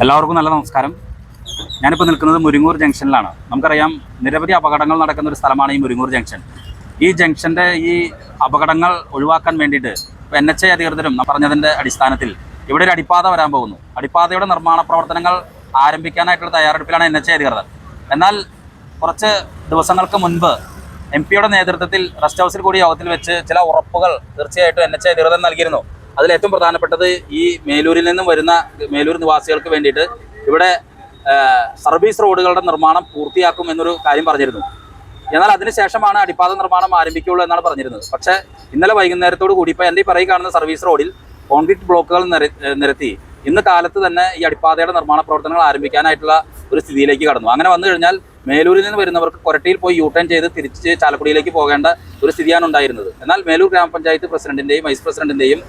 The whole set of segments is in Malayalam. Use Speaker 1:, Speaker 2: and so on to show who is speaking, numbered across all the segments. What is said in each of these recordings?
Speaker 1: എല്ലാവർക്കും നല്ല നമസ്കാരം. ഞാനിപ്പോൾ നിൽക്കുന്നത് മുരിങ്ങൂർ ജംഗ്ഷനിലാണ്. നമുക്കറിയാം, നിരവധി അപകടങ്ങൾ നടക്കുന്ന ഒരു സ്ഥലമാണ് ഈ മുരിങ്ങൂർ ജംഗ്ഷൻ. ഈ ജംഗ്ഷൻ്റെ ഈ അപകടങ്ങൾ ഒഴിവാക്കാൻ വേണ്ടിയിട്ട് NHA അധികൃതരും പറഞ്ഞതിൻ്റെ അടിസ്ഥാനത്തിൽ ഇവിടെ ഒരു അടിപ്പാത വരാൻ പോകുന്നു. അടിപ്പാതയുടെ നിർമ്മാണ പ്രവർത്തനങ്ങൾ ആരംഭിക്കാനായിട്ടുള്ള തയ്യാറെടുപ്പിലാണ് NHA അധികൃതർ. എന്നാൽ കുറച്ച് ദിവസങ്ങൾക്ക് മുൻപ് MP-യുടെ നേതൃത്വത്തിൽ റെസ്റ്റ് ഹൗസിൽ കൂടി യോഗത്തിൽ വെച്ച് ചില ഉറപ്പുകൾ തീർച്ചയായിട്ടും NHA അധികൃതർ നൽകിയിരുന്നു. അതിലേറ്റവും പ്രധാനപ്പെട്ടത് ഈ മേലൂരിൽ നിന്നും വരുന്ന മേലൂർ നിവാസികൾക്ക് വേണ്ടിയിട്ട് ഇവിടെ സർവീസ് റോഡുകളുടെ നിർമ്മാണം പൂർത്തിയാക്കും എന്നൊരു കാര്യം പറഞ്ഞിരുന്നു. എന്നാൽ അതിനുശേഷമാണ് അടിപ്പാത നിർമ്മാണം ആരംഭിക്കുകയുള്ളൂ എന്നാണ് പറഞ്ഞിരുന്നത്. പക്ഷേ ഇന്നലെ വൈകുന്നേരത്തോടു കൂടി ഇപ്പോൾ എൻ്റെ ഈ കാണുന്ന സർവീസ് റോഡിൽ കോൺക്രീറ്റ് ബ്ലോക്കുകൾ നിരത്തി ഇന്ന് കാലത്ത് തന്നെ ഈ അടിപ്പാതയുടെ നിർമ്മാണ പ്രവർത്തനങ്ങൾ ആരംഭിക്കാനായിട്ടുള്ള ഒരു സ്ഥിതിയിലേക്ക് കടന്നു. അങ്ങനെ വന്നു കഴിഞ്ഞാൽ മേലൂരിൽ നിന്ന് വരുന്നവർക്ക് കൊരട്ടിയിൽ പോയി യൂട്ടേൺ ചെയ്ത് തിരിച്ച് ചാലക്കുടിയിലേക്ക് പോകേണ്ട ഒരു സ്ഥിതിയാണ് ഉണ്ടായിരുന്നത്. എന്നാൽ മേലൂർ ഗ്രാമപഞ്ചായത്ത് പ്രസിഡന്റിൻ്റെയും വൈസ് പ്രസിഡന്റിൻ്റെയും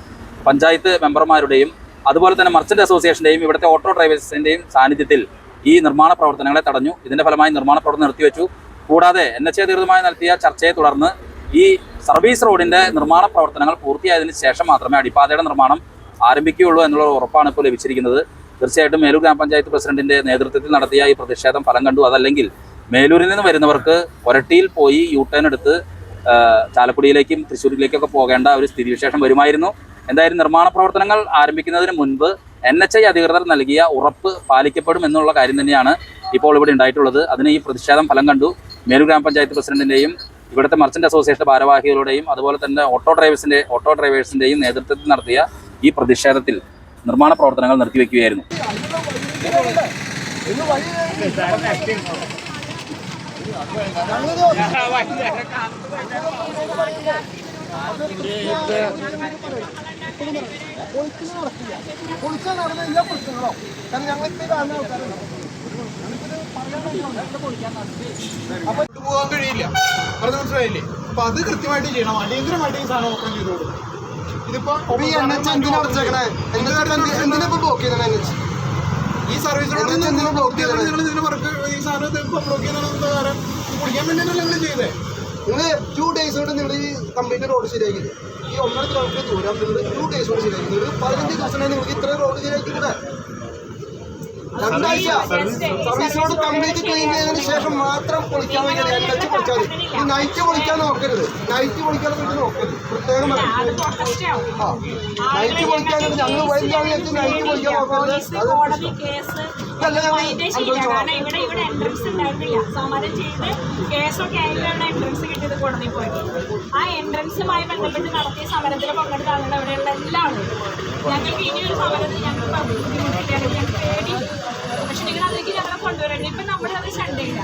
Speaker 1: പഞ്ചായത്ത് മെമ്പർമാരുടെയും അതുപോലെ തന്നെ മർച്ചന്റ് അസോസിയേഷൻ്റെയും ഇവിടുത്തെ ഓട്ടോ ഡ്രൈവേഴ്സിൻ്റെയും സാന്നിധ്യത്തിൽ ഈ നിർമ്മാണ പ്രവർത്തനങ്ങളെ തടഞ്ഞു. ഇതിൻ്റെ ഫലമായി നിർമ്മാണ പ്രവർത്തനം നിർത്തിവെച്ചു. കൂടാതെ NHA അധികൃതരുമായി നടത്തിയ ചർച്ചയെ തുടർന്ന് ഈ സർവീസ് റോഡിൻ്റെ നിർമ്മാണ പ്രവർത്തനങ്ങൾ പൂർത്തിയായതിനു ശേഷം മാത്രമേ അടിപ്പാതയുടെ നിർമ്മാണം ആരംഭിക്കുകയുള്ളൂ എന്നുള്ള ഉറപ്പാണ് ഇപ്പോൾ ലഭിച്ചിരിക്കുന്നത്. തീർച്ചയായിട്ടും മേലൂർ ഗ്രാമപഞ്ചായത്ത് പ്രസിഡന്റിൻ്റെ നേതൃത്വത്തിൽ നടത്തിയ ഈ പ്രതിഷേധം ഫലം കണ്ടു. അതല്ലെങ്കിൽ മേലൂരിൽ നിന്ന് വരുന്നവർക്ക് കൊരട്ടിയിൽ പോയി യൂട്ടേൺ എടുത്ത് ചാലക്കുടിയിലേക്കും തൃശ്ശൂരിലേക്കൊക്കെ പോകേണ്ട ഒരു സ്ഥിതിവിശേഷം വരുമായിരുന്നു. എന്തായാലും നിർമ്മാണ പ്രവർത്തനങ്ങൾ ആരംഭിക്കുന്നതിന് മുൻപ് NHA അധികൃതർ നൽകിയ ഉറപ്പ് പാലിക്കപ്പെടും എന്നുള്ള കാര്യം തന്നെയാണ് ഇപ്പോൾ ഇവിടെ ഉണ്ടായിട്ടുള്ളത്. അതിന് ഈ പ്രതിഷേധം ഫലം കണ്ടു. മേലൂർ ഗ്രാമപഞ്ചായത്ത് പ്രസിഡന്റിൻ്റെയും ഇവിടുത്തെ മർച്ചന്റ് അസോസിയേഷൻ ഭാരവാഹികളുടെയും അതുപോലെ തന്നെ ഓട്ടോ ഡ്രൈവേഴ്സിൻ്റെയും നേതൃത്വത്തിൽ നടത്തിയ ഈ പ്രതിഷേധത്തിൽ നിർമ്മാണ പ്രവർത്തനങ്ങൾ നിർത്തിവെക്കുകയായിരുന്നു.
Speaker 2: പോകാൻ കഴിയില്ല, അത് മനസ്സിലായില്ലേ? അപ്പൊ അത് കൃത്യമായിട്ട് ചെയ്യണം. അടിയന്തരമായിട്ട് ഈ സാധനം ഓപ്പൺ ചെയ്തോളൂ. ഇതിപ്പോ ഈ സർവീസ് റോഡിൽ ഇതിന് വർക്ക് ഈ സാധനം ബ്ലോക്ക് ചെയ്യുന്ന കാരണം കുടിക്കാൻ വേണ്ടിയിട്ടല്ല നിങ്ങൾ ചെയ്തേ. നിങ്ങൾ 2 days കൊണ്ട് നിങ്ങൾ ഈ കംപ്ലീറ്റ് റോഡ് ശരിയാക്കി. ഈ 1.5 കിലോമീറ്റർ ദൂരം നിങ്ങൾ 2 days കൊണ്ട് ശരിയാക്കി. നിങ്ങൾ 15 ദിവസം നിങ്ങൾക്ക് ഇത്ര റോഡ് ശരിയാക്കി കൂടെ. 2 ആഴ്ച സർവീസ് റോഡ് കംപ്ലീറ്റ് ക്ലീൻ ചെയ്തതിന് ശേഷം മാത്രം പൊളിക്കാൻ വേണ്ടി NHA പൊളിച്ചാൽ മതി. ഈ നൈറ്റ് പൊളിക്കാൻ നോക്കരുത്. നൈറ്റ് പൊളിക്കാൻ വേണ്ടി നോക്കരുത്. പ്രത്യേകം നൈറ്റ് പൊളിക്കാൻ ഞങ്ങൾ വൈകുന്നേരം നൈറ്റ് പൊളിക്കാൻ നോക്കരുത്.
Speaker 3: ആ എൻട്രൻസുമായി ബന്ധപ്പെട്ട് നടത്തിയ സമരത്തിൽ പങ്കെടുത്ത ആളുകൾ അവിടെയുള്ള എല്ലാ ആളുകളും ഞങ്ങൾക്ക് ഇനിയൊരു സമരത്തിൽ ഞങ്ങൾക്ക് ബുദ്ധിമുട്ടില്ല, ഞങ്ങൾക്ക് പേടി. പക്ഷെ നിങ്ങൾ അതിലേക്ക് ഞങ്ങളെ കൊണ്ടുവരണം. ഇപ്പം നമ്മളത് ചണ്ടയില്ല.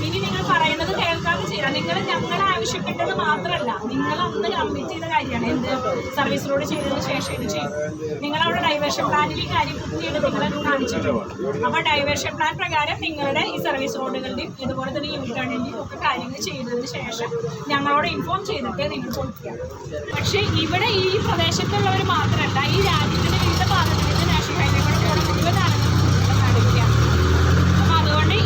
Speaker 3: ഇനി നിങ്ങൾ പറയുന്നത് കേൾക്കാതെ ചെയ്യാം. നിങ്ങൾ ഞങ്ങളെ ആവശ്യപ്പെട്ടത് മാത്രമല്ല, നിങ്ങൾ അന്ന് കംപ്ലീറ്റ് ചെയ്ത കാര്യമാണ്. എന്ത് സർവീസ് റോഡ് ചെയ്തതിന് ശേഷം ഇത് ചെയ്യും. നിങ്ങളവിടെ ഡൈവേർഷൻ പ്ലാനിൽ ഈ കാര്യം കൃത്യമായിട്ട് നിങ്ങളത് കാണിച്ചിട്ടുണ്ട്. അപ്പോൾ ഡൈവേർഷൻ പ്ലാൻ പ്രകാരം നിങ്ങളുടെ ഈ സർവീസ് റോഡുകളുടെയും ഇതുപോലെ തന്നെ യൂട്ടേണിൻ്റെയും ഒക്കെ കാര്യങ്ങൾ ചെയ്തതിന് ശേഷം ഞങ്ങളോട് ഇൻഫോം ചെയ്തിട്ട് നിങ്ങൾ കൊടുക്കുക. പക്ഷേ ഇവിടെ ഈ പ്രദേശത്തുള്ളവർ മാത്രമല്ല, ഈ രാജ്യത്തിൻ്റെ വിവിധ ഭാഗങ്ങളിലേക്ക് നാഷണൽ ഹൈവേയുടെ കൂടെ മുഴുവൻ നടക്കുക. അപ്പം അതുകൊണ്ട്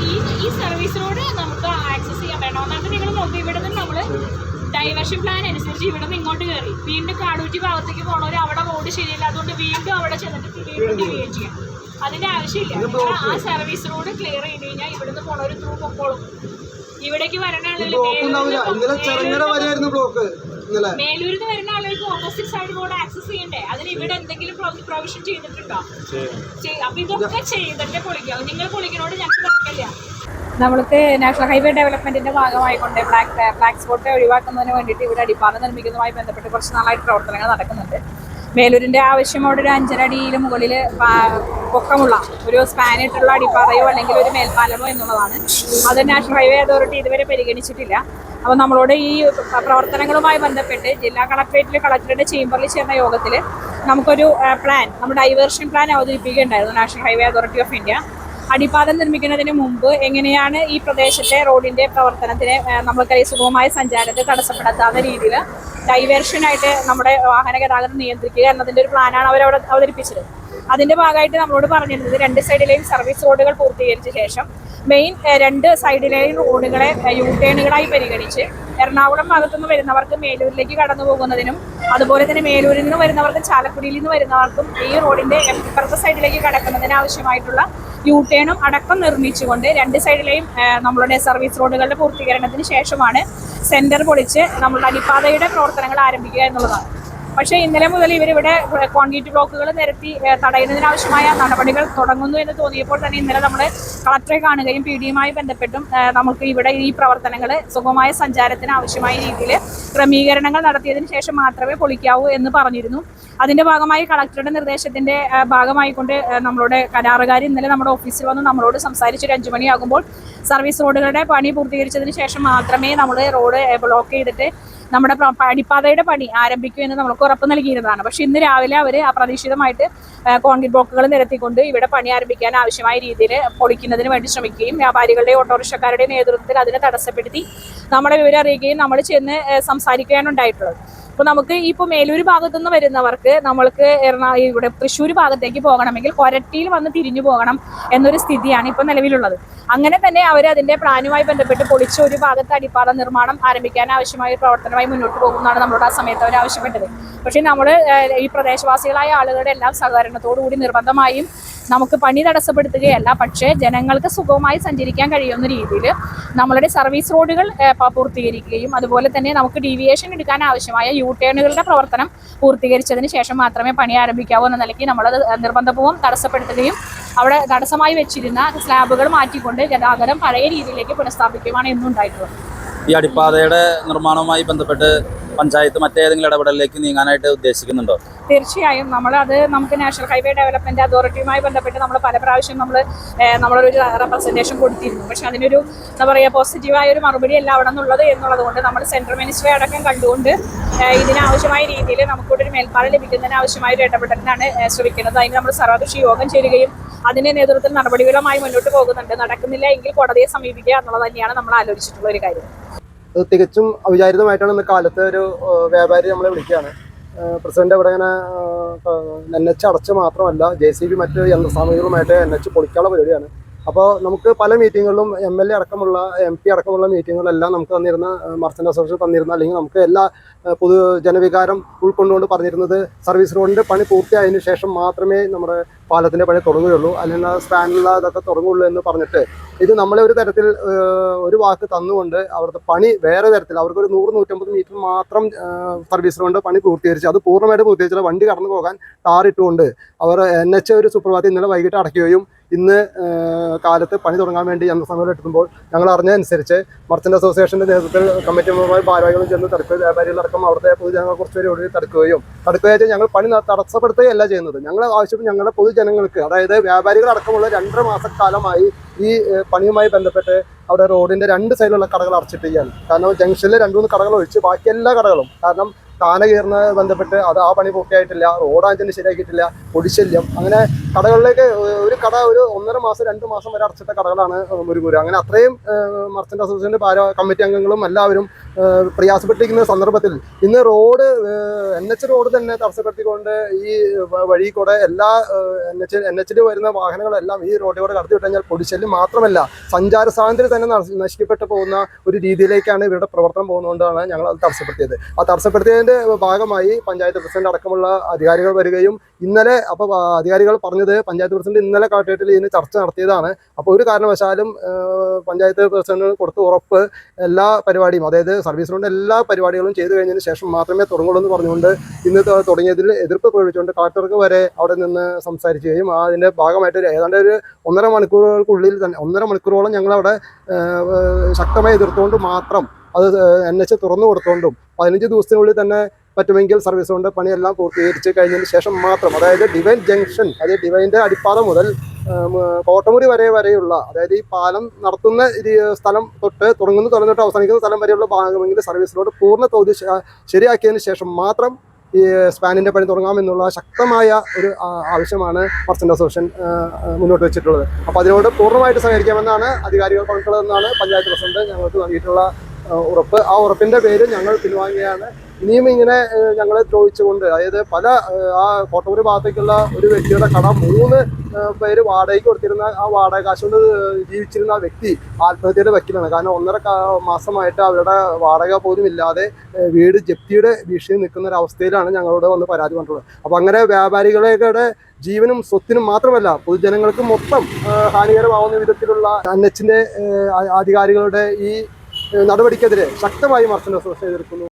Speaker 3: ഈ സർവീസ് റോഡ് നമുക്ക് ആക്സസ് ചെയ്യാൻ വേണം. ഒന്നാമത് നിങ്ങൾ നോക്കി, ഇവിടെ നിന്ന് നമ്മൾ ഡൈവേർഷൻ പ്ലാൻ അനുസരിച്ച് ഇവിടെ നിന്ന് ഇങ്ങോട്ട് കയറി വീണ്ടും കാടൂറ്റി ഭാഗത്തേക്ക് പോകണവർ അവിടെ റോഡ് ശരിയല്ല, അതുകൊണ്ട് വീണ്ടും അവിടെ ചെന്നിട്ട് വീണ്ടും ഡിവൈഡ് ചെയ്യാം. അതിൻ്റെ ആവശ്യമില്ല. ആ സർവീസ് റോഡ് ക്ലിയർ ചെയ്ത് കഴിഞ്ഞാൽ ഇവിടുന്ന് പോണവർ ത്രൂ പൊക്കോളും. ഇവിടേക്ക് വരുന്ന ആളുകൾ മേലൂരിൽ നിന്ന് വരുന്ന ആളുകൾക്ക് ഓപ്പോസിറ്റ് സൈഡ് റോഡ് ആക്സസ് ചെയ്യണ്ടേ? അതിന് ഇവിടെ എന്തെങ്കിലും പ്രൊവിഷൻ ചെയ്തിട്ടുണ്ടോ? അപ്പൊ ഇതൊക്കെ ചെയ്തിട്ട് പൊളിക്കാം. നിങ്ങൾ പൊളിക്കുന്നോട് ഞങ്ങൾക്ക് നടക്കില്ല.
Speaker 4: നമ്മൾക്ക് നാഷണൽ ഹൈവേ ഡെവലപ്മെന്റിന്റെ ഭാഗമായിക്കൊണ്ട് ബ്ലാക്ക് സ്പോട്ട് ഒഴിവാക്കുന്നതിന് വേണ്ടിയിട്ട് ഇവിടെ അടിപ്പാത നിർമ്മിക്കുന്നതുമായി ബന്ധപ്പെട്ട് കുറച്ച് നാളായിട്ട് പ്രവർത്തനങ്ങൾ നടക്കുന്നുണ്ട്. മേലൂരിൻ്റെ ആവശ്യമോട് ഒരു 5.5 അടിയിൽ മുകളിൽ പൊക്കമുള്ള ഒരു സ്പാനിട്ടുള്ള അടിപ്പാതയോ അല്ലെങ്കിൽ ഒരു മേൽപ്പാലമോ എന്നുള്ളതാണ്. അത് നാഷണൽ ഹൈവേ അതോറിറ്റി ഇതുവരെ പരിഗണിച്ചിട്ടില്ല. അപ്പോൾ നമ്മളോട് ഈ പ്രവർത്തനങ്ങളുമായി ബന്ധപ്പെട്ട് ജില്ലാ കളക്ടറേറ്റിൽ കളക്ടറുടെ ചേംബറിൽ ചേർന്ന യോഗത്തിൽ നമുക്കൊരു പ്ലാൻ, നമ്മുടെ ഡൈവേർഷൻ പ്ലാൻ അവതരിപ്പിക്കുകയുണ്ടായിരുന്നു national highway authority of India. അടിപ്പാത നിർമ്മിക്കുന്നതിന് മുമ്പ് എങ്ങനെയാണ് ഈ പ്രദേശത്തെ റോഡിൻ്റെ പ്രവർത്തനത്തിന് നമ്മൾക്ക് സുഗമമായ സഞ്ചാരത്തെ തടസ്സപ്പെടുത്താത്ത രീതിയിൽ ഡൈവേർഷനായിട്ട് നമ്മുടെ വാഹന ഗതാഗതം നിയന്ത്രിക്കുക എന്നതിൻ്റെ ഒരു പ്ലാനാണ് അവരവിടെ അവതരിപ്പിച്ചത്. അതിൻ്റെ ഭാഗമായിട്ട് നമ്മളോട് പറഞ്ഞിരുന്നത് 2 സൈഡിലെയും സർവീസ് റോഡുകൾ പൂർത്തീകരിച്ച ശേഷം മെയിൻ 2 സൈഡിലെയും റോഡുകളെ യൂട്ടേണുകളായി പരിഗണിച്ച് എറണാകുളം ഭാഗത്തുനിന്ന് വരുന്നവർക്ക് മേലൂരിലേക്ക് കടന്നു പോകുന്നതിനും അതുപോലെ തന്നെ മേലൂരിൽ നിന്ന് വരുന്നവർക്കും ചാലക്കുടിയിൽ നിന്ന് വരുന്നവർക്കും ഈ റോഡിന്റെ ഇപ്പുറത്തെ സൈഡിലേക്ക് കടക്കുന്നതിന് ആവശ്യമായിട്ടുള്ള യൂട്ടേണും അടക്കം നിർമ്മിച്ചുകൊണ്ട് രണ്ട് സൈഡിലെയും നമ്മളുടെ സർവീസ് റോഡുകളുടെ പൂർത്തീകരണത്തിന് ശേഷമാണ് സെന്റർ പൊളിച്ച് നമ്മളുടെ അടിപ്പാതയുടെ പ്രവർത്തനങ്ങൾ ആരംഭിക്കുക എന്നുള്ളതാണ്. പക്ഷേ ഇന്നലെ മുതൽ ഇവരിവിടെ കോൺക്രീറ്റ് ബ്ലോക്കുകൾ നിരത്തി തടയുന്നതിനാവശ്യമായ നടപടികൾ തുടങ്ങുന്നു എന്ന് തോന്നിയപ്പോൾ തന്നെ ഇന്നലെ നമ്മൾ കളക്ടറെ കാണുകയും PDയുമായി ബന്ധപ്പെട്ടും നമുക്ക് ഇവിടെ ഈ പ്രവർത്തനങ്ങൾ സുഗമമായ സഞ്ചാരത്തിന് ആവശ്യമായ രീതിയിൽ ക്രമീകരണങ്ങൾ നടത്തിയതിനു ശേഷം മാത്രമേ പൊളിക്കാവൂ എന്ന് പറഞ്ഞിരുന്നു. അതിന്റെ ഭാഗമായി കളക്ടറുടെ നിർദ്ദേശത്തിന്റെ ഭാഗമായിക്കൊണ്ട് നമ്മളുടെ കരാറുകാർ ഇന്നലെ നമ്മുടെ ഓഫീസിൽ വന്ന് നമ്മളോട് സംസാരിച്ച് 5 മണിയാകുമ്പോൾ സർവീസ് റോഡുകളുടെ പണി പൂർത്തീകരിച്ചതിന് ശേഷം മാത്രമേ നമ്മൾ റോഡ് ബ്ലോക്ക് ചെയ്തിട്ട് നമ്മുടെ അടിപ്പാതയുടെ പണി ആരംഭിക്കൂ എന്ന് നമുക്ക് ഉറപ്പ് നൽകിയിരുന്നതാണ്. പക്ഷെ ഇന്ന് രാവിലെ അവർ അപ്രതീക്ഷിതമായിട്ട് കോൺക്രീറ്റ് ബ്ലോക്കുകൾ നിരത്തിക്കൊണ്ട് ഇവിടെ പണി ആരംഭിക്കാൻ ആവശ്യമായ രീതിയിൽ പൊളിക്കുന്നതിന് വേണ്ടി ശ്രമിക്കുകയും വ്യാപാരികളുടെയും ഓട്ടോറിക്ഷക്കാരുടെയും നേതൃത്വത്തിൽ അതിനെ തടസ്സപ്പെടുത്തി നമ്മളെ വിവരം അറിയിക്കുകയും നമ്മൾ ചെന്ന് സംസാരിക്കുകയാണ് ഉണ്ടായിട്ടുള്ളത്. അപ്പോൾ നമുക്ക് ഇപ്പോൾ മേലൂർ ഭാഗത്തുനിന്ന് വരുന്നവർക്ക് നമ്മൾക്ക് ഇവിടെ തൃശ്ശൂർ ഭാഗത്തേക്ക് പോകണമെങ്കിൽ കൊരട്ടിയിൽ വന്ന് തിരിഞ്ഞു പോകണം എന്നൊരു സ്ഥിതിയാണ് ഇപ്പോൾ നിലവിലുള്ളത്. അങ്ങനെ തന്നെ അവർ അതിൻ്റെ പ്ലാനുമായി ബന്ധപ്പെട്ട് പൊളിച്ച ഒരു ഭാഗത്ത് അടിപ്പാത നിർമ്മാണം ആരംഭിക്കാൻ ആവശ്യമായ പ്രവർത്തനമായി മുന്നോട്ട് പോകുമെന്നാണ് നമ്മളോട് ആ സമയത്ത് അവർ ആവശ്യപ്പെട്ടത്. പക്ഷേ നമ്മൾ ഈ പ്രദേശവാസികളായ ആളുകളുടെ എല്ലാം സഹകരണത്തോടുകൂടി നിർബന്ധമായും നമുക്ക് പണി തടസ്സപ്പെടുത്തുകയല്ല, പക്ഷേ ജനങ്ങൾക്ക് സുഗമമായി സഞ്ചരിക്കാൻ കഴിയുന്ന രീതിയിൽ നമ്മളുടെ സർവീസ് റോഡുകൾ പൂർത്തീകരിക്കുകയും അതുപോലെ തന്നെ നമുക്ക് ഡീവിയേഷൻ എടുക്കാൻ ആവശ്യമായ യൂട്ടേണുകളുടെ പ്രവർത്തനം പൂർത്തീകരിച്ചതിന് ശേഷം മാത്രമേ പണി ആരംഭിക്കാവൂ എന്ന നിലയ്ക്ക് നമ്മളത് നിർബന്ധപൂർവ്വം തടസ്സപ്പെടുത്തുകയും അവിടെ തടസ്സമായി വെച്ചിരുന്ന സ്ലാബുകൾ മാറ്റിക്കൊണ്ട് ഗതാഗതം പഴയ രീതിയിലേക്ക് പുനഃസ്ഥാപിക്കുകയാണ് എന്നും ഉണ്ടായിട്ടുള്ളത്.
Speaker 1: ഈ അടിപ്പാതയുടെ നിർമ്മാണവുമായി ബന്ധപ്പെട്ട് പഞ്ചായത്ത് മറ്റേതെങ്കിലും ഇടപെടലിലേക്ക് നീങ്ങാനായിട്ട് ഉദ്ദേശിക്കുന്നുണ്ടോ?
Speaker 4: തീർച്ചയായും നമുക്ക് നാഷണൽ ഹൈവേ ഡെവലപ്മെന്റ് അതോറിറ്റിയുമായി ബന്ധപ്പെട്ട് നമ്മൾ പല പ്രാവശ്യം നമ്മളൊരു റെപ്രസെന്റേഷൻ കൊടുത്തിരുന്നു. പക്ഷെ അതിനൊരു എന്താ പറയുക പോസിറ്റീവായ ഒരു മറുപടി അല്ല അവിടെ നിന്നുള്ളത് എന്നുള്ളത് കൊണ്ട് നമ്മൾ സെൻട്രൽ മിനിസ്റ്ററെ അടക്കം കണ്ടുകൊണ്ട് ഇതിനാവശ്യമായ രീതിയിൽ നമുക്കിവിടെ ഒരു മേൽപ്പാലം ലഭിക്കുന്നതിന് ആവശ്യമായ ഒരു ഇടപെടലിനാണ് ശ്രമിക്കുന്നത്. അതിന് നമ്മൾ സർവകക്ഷി യോഗം ചേരുകയും അതിന്റെ നേതൃത്വത്തിൽ നടപടികളുമായി മുന്നോട്ട് പോകുന്നുണ്ട്. നടക്കുന്നില്ല എങ്കിൽ കോടതിയെ സമീപിക്കുക എന്നുള്ളത് തന്നെയാണ് നമ്മൾ ആലോചിച്ചിട്ടുള്ള ഒരു കാര്യം.
Speaker 2: തികച്ചും അവിചാരിതമായിട്ടാണ് ഇന്ന് കാലത്ത് ഒരു വ്യാപാരി നമ്മളെ വിളിക്കുകയാണ്. പ്രസിഡന്റ് അവിടെ ഇങ്ങനെ NH അടച്ച് മാത്രമല്ല JCB മറ്റ് യന്ത്രസാമഗ്രികളുമായിട്ട് NH പൊളിക്കാനുള്ള പരിപാടിയാണ്. അപ്പോൾ നമുക്ക് പല മീറ്റിങ്ങുകളിലും MLA അടക്കമുള്ള MP അടക്കമുള്ള മീറ്റിങ്ങുകളെല്ലാം നമുക്ക് തന്നിരുന്ന മർച്ചന്റ് അസോസിയേഷൻ തന്നിരുന്ന അല്ലെങ്കിൽ നമുക്ക് എല്ലാ പൊതുജനവികാരം ഉൾക്കൊണ്ടുകൊണ്ട് പറഞ്ഞിരുന്നത് സർവീസ് റോഡിൻ്റെ പണി പൂർത്തിയായതിനു ശേഷം മാത്രമേ നമ്മുടെ പാലത്തിൻ്റെ പണി തുടങ്ങുകയുള്ളൂ, അല്ലെങ്കിൽ സ്പാനുള്ള ഇതൊക്കെ തുടങ്ങുള്ളൂ എന്ന് പറഞ്ഞിട്ട് ഇത് നമ്മളെ ഒരു തരത്തിൽ ഒരു വാക്ക് തന്നുകൊണ്ട് അവിടുത്തെ പണി വേറെ തരത്തിൽ അവർക്കൊരു 100-150 മീറ്റർ മാത്രം സർവീസ് റോഡിൻ്റെ പണി പൂർത്തീകരിച്ച് അത് പൂർണ്ണമായിട്ട് പൂർത്തീകരിച്ചാൽ വണ്ടി കടന്നു പോകാൻ ടാറിട്ടുകൊണ്ട് അവർ NH ഒരു സുപ്രഭാതം ഇന്നലെ വൈകിട്ട് അടയ്ക്കുകയും ഇന്ന് കാലത്ത് പണി തുടങ്ങാൻ വേണ്ടി യന്ത്രസമയം എടുക്കുമ്പോൾ ഞങ്ങൾ അറിഞ്ഞതനുസരിച്ച് മർച്ചന്റ് അസോസിയേഷന്റെ നേതൃത്വത്തിൽ കമ്മിറ്റി മെമ്പർമാർ ഭാരവാഹികളും ചെന്ന് തടുക്കുക, വ്യാപാരികളടക്കം അവിടുത്തെ പൊതുജനങ്ങളെ കുറച്ചുപേരെ ഒടുവിൽ തടുക്കുകയും ഞങ്ങൾ പണി തടസ്സപ്പെടുത്തുകയല്ല ചെയ്യുന്നത്. ഞങ്ങൾ ആവശ്യം ഞങ്ങളുടെ പൊതുജനങ്ങൾക്ക്, അതായത് വ്യാപാരികളടക്കമുള്ള 2.5 മാസക്കാലമായി ഈ പണിയുമായി ബന്ധപ്പെട്ട് അവിടെ റോഡിന്റെ 2 സൈഡിലുള്ള കടകൾ അടച്ചിട്ടിരിക്കുകയാണ്. കാരണം ജംഗ്ഷനിൽ 2-3 കടകൾ ഒഴിച്ച് ബാക്കി എല്ലാ കടകളും, കാരണം താന കയറുന്ന ബന്ധപ്പെട്ട് ആ പണി പൂർത്തിയായിട്ടില്ല, റോഡാഞ്ചിന് ശരിയാക്കിയിട്ടില്ല, പൊടിശല്യം, അങ്ങനെ കടകളിലേക്ക് ഒരു കട ഒരു 1.5 മാസം 2 മാസം വരെ അടച്ചിട്ട കടകളാണ് മുരുകൂര്. അങ്ങനെ അത്രയും മർച്ചന്റ് അസോസിയേഷന്റെ കമ്മിറ്റി അംഗങ്ങളും എല്ലാവരും പ്രയാസപ്പെട്ടിരിക്കുന്ന സന്ദർഭത്തിൽ ഇന്ന് റോഡ് NH റോഡ് തന്നെ തടസ്സപ്പെടുത്തിക്കൊണ്ട് ഈ വഴി കൂടെ എല്ലാ NH വരുന്ന വാഹനങ്ങളെല്ലാം ഈ റോഡിൽ കൂടെ കടത്തി വിട്ട് കഴിഞ്ഞാൽ പൊടിശല്യം മാത്രമല്ല സഞ്ചാര സ്വാതന്ത്ര്യം തന്നെ നശിക്കപ്പെട്ടു പോകുന്ന ഒരു രീതിയിലേക്കാണ് ഇവരുടെ പ്രവർത്തനം പോകുന്നതുകൊണ്ടാണ് ഞങ്ങൾ അത് തടസ്സപ്പെടുത്തിയത്. ആ തടസ്സപ്പെടുത്തിയതിന്റെ ഭാഗമായി പഞ്ചായത്ത് പ്രസിഡന്റ് അടക്കമുള്ള അധികാരികൾ വരികയും ഇന്നലെ അപ്പോൾ അധികാരികൾ പറഞ്ഞത് പഞ്ചായത്ത് പ്രസിഡന്റ് ഇന്നലെ കളക്ടറേറ്റിൽ ഇതിന് ചർച്ച നടത്തിയതാണ്. അപ്പോൾ ഒരു കാരണവശാലും പഞ്ചായത്ത് പ്രസിഡന്റിന് കൊടുത്ത ഉറപ്പ് എല്ലാ പരിപാടിയും, അതായത് സർവീസ് റോഡിന്റെ എല്ലാ പരിപാടികളും ചെയ്തു കഴിഞ്ഞതിന് ശേഷം മാത്രമേ തുടങ്ങുള്ളൂ എന്ന് പറഞ്ഞുകൊണ്ട് ഇന്ന് തുടങ്ങിയതിൽ എതിർപ്പ് പ്രകടിപ്പിച്ചുകൊണ്ട് കളക്ടർക്ക് വരെ അവിടെ നിന്ന് സംസാരിക്കുകയും അതിന്റെ ഭാഗമായിട്ട് ഏതാണ്ട് ഒരു 1.5 മണിക്കൂറുകൾക്കുള്ളിൽ തന്നെ 1.5 മണിക്കൂറോളം ഞങ്ങളവിടെ ശക്തമായി എതിർത്തുകൊണ്ട് മാത്രം അത് NH തുറന്നു കൊടുത്തുകൊണ്ടും 15 ദിവസത്തിനുള്ളിൽ തന്നെ പറ്റുമെങ്കിൽ സർവീസ് റോഡിന്റെ പണിയെല്ലാം പൂർത്തീകരിച്ച് കഴിഞ്ഞതിന് ശേഷം മാത്രം, അതായത് ഡിവൈൻ ജംഗ്ഷൻ, അതായത് ഡിവൈൻ്റെ അടിപ്പാത മുതൽ കോട്ടമുറി വരെയുള്ള, അതായത് ഈ പാലം നടത്തുന്ന സ്ഥലം തൊട്ട് തുറന്നിട്ട് അവസാനിക്കുന്ന സ്ഥലം വരെയുള്ള ഭാഗമെങ്കിൽ സർവീസ് റോഡ് പൂർണ്ണ തോതിൽ ശരിയാക്കിയതിന് ശേഷം മാത്രം ഈ സ്പാനിൻ്റെ പണി തുടങ്ങാമെന്നുള്ള ശക്തമായ ഒരു ആവശ്യമാണ് മർച്ചന്റ് അസോസിയേഷൻ മുന്നോട്ട് വെച്ചിട്ടുള്ളത്. അപ്പോൾ അതിനോട് പൂർണ്ണമായിട്ട് സഹകരിക്കാമെന്നാണ് അധികാരികൾ പറഞ്ഞിട്ടുള്ളതെന്നാണ് പഞ്ചായത്ത് പ്രസിഡന്റ് ഞങ്ങൾക്ക് നൽകിയിട്ടുള്ള ഉറപ്പ്. ആ ഉറപ്പിൻ്റെ പേര് ഞങ്ങൾ പിൻവാങ്ങിയാണ് ഇനിയും ഇങ്ങനെ ഞങ്ങളെ ദ്രോഹിച്ചുകൊണ്ട്, അതായത് പല ആ കോട്ടൂര് ഭാഗത്തേക്കുള്ള ഒരു വ്യക്തിയുടെ കട 3 പേര് വാടകയ്ക്ക് കൊടുത്തിരുന്ന, ആ വാടക കാശ് കൊണ്ട് ജീവിച്ചിരുന്ന ആ വ്യക്തി ആത്മഹത്യയുടെ വക്കീലാണ്. കാരണം 1.5 മാസമായിട്ട് അവരുടെ വാടക പോലും ഇല്ലാതെ വീട് ജപ്തിയുടെ ഭീഷണി നിൽക്കുന്ന ഒരു അവസ്ഥയിലാണ് ഞങ്ങളോട് വന്ന് പരാതി പറഞ്ഞിട്ടുള്ളത്. അപ്പോൾ അങ്ങനെ വ്യാപാരികളുടെ ജീവനും സ്വത്തിനും മാത്രമല്ല പൊതുജനങ്ങൾക്ക് മൊത്തം ഹാനികരമാവുന്ന വിധത്തിലുള്ള NH-ന്റെ അധികാരികളുടെ ഈ നടപടിക്കെതിരെ ശക്തമായി വിമർശനം എതിർക്കുന്നു.